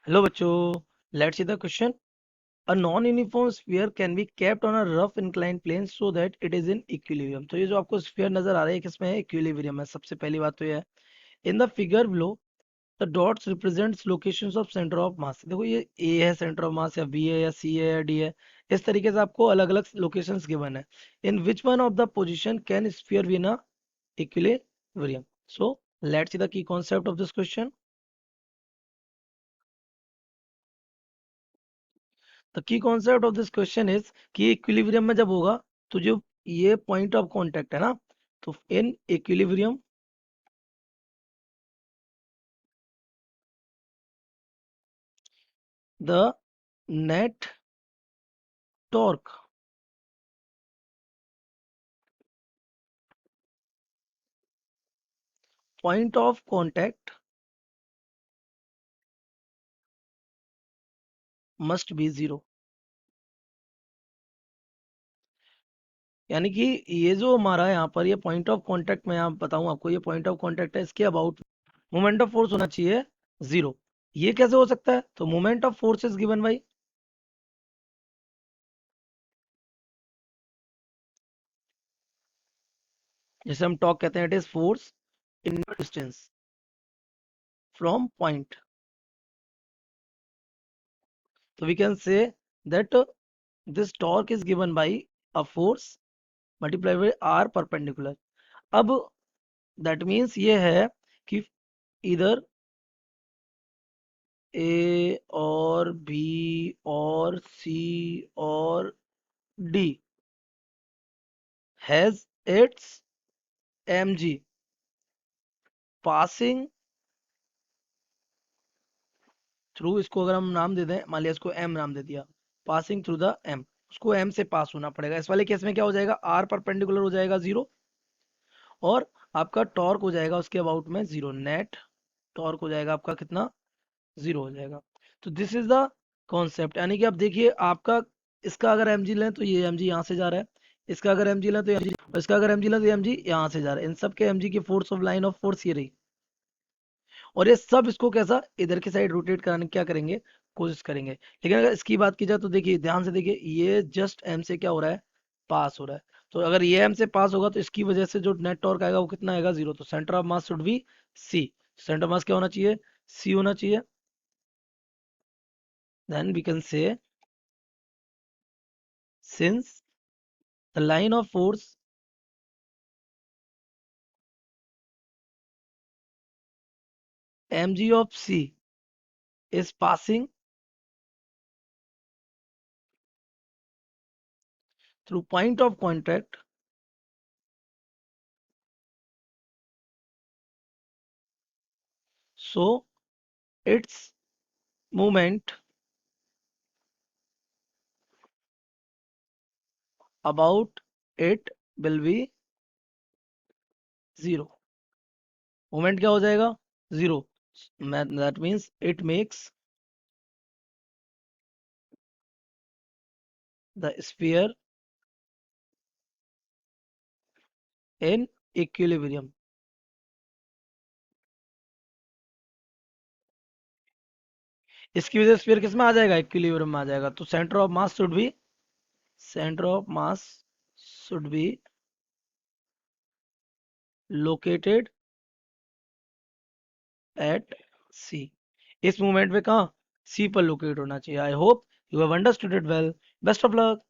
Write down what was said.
Hello बच्चों, let's see the question. A non-uniform sphere can be kept on a rough inclined plane so that it is in equilibrium. तो ये जो आपको sphere नजर आ रहा है किसमें है? Equilibrium है. सबसे पहली बात तो ये है. In the figure below, the dots represents locations of center of mass. देखो ये A है center of mass या B है या C है या D है. इस तरीके से आपको अलग-अलग locations given है. In which one of the position can sphere be in a equilibrium? So let's see the key concept of this question. The key concept of this question is कि equilibrium में जब होगा तो जो ये point of contact है ना, तो in equilibrium the net torque point of contact must be zero. यानी कि ये जो हमारा यहाँ पर ये पॉइंट ऑफ कांटेक्ट, मैं यहाँ बताऊं आपको, ये पॉइंट ऑफ कांटेक्ट है, इसके अबाउट मोमेंट ऑफ फोर्स होना चाहिए जीरो. ये कैसे हो सकता है? तो moment of force is given by, जैसे हम टॉक कहते हैं, it is force in distance from point. So we can say that this torque is given by a force multiplied by r perpendicular. अब that means ये है कि इधर A और B और C और D has its mg passing through. इसको अगर हम नाम दे दें, मान लिया इसको m नाम दे दिया, पासिंग थ्रू द m, उसको m से पास होना पड़ेगा. इस वाले केस में क्या हो जाएगा? r परपेंडिकुलर हो जाएगा जीरो, और आपका टॉर्क हो जाएगा उसके अबाउट में जीरो. नेट टॉर्क हो जाएगा आपका कितना? जीरो हो जाएगा. तो दिस इज द कॉन्सेप्ट. यानी कि आप देखिए, आपका इसका अगर एम जी लें तो ये एम जी यहाँ से जा रहा है, इसका अगर एम जी लें तो एम जी, और इसका अगर एम जी लें तो एम जी यहाँ से जा रहा है. इन सब के एम जी की force of line of force ये रही, और ये सब इसको कैसा इधर की साइड रोटेट कराने की क्या करेंगे? कोशिश करेंगे. लेकिन अगर इसकी बात की जाए तो देखिए, ध्यान से देखिए, ये जस्ट एम से क्या हो रहा है? पास हो रहा है. तो अगर ये एम से पास होगा तो इसकी वजह से जो नेट टॉर्क आएगा वो कितना आएगा? जीरो. तो centre of mass should be C. Centre of mass क्या होना चाहिए? सी होना चाहिए. then we can say, since the line of force mg of c is passing through point of contact, so its movement about it will be zero. Movement क्या हो जाएगा? Zero. That means it makes the sphere in equilibrium. इसकी वजह से sphere किस में आ जाएगा? इक्विलिब्रियम में आ जाएगा. तो centre of mass should be located at C. इस मूवमेंट पे कहाँ? सी पर लोकेट होना चाहिए. I hope you have understood it well. Best of luck.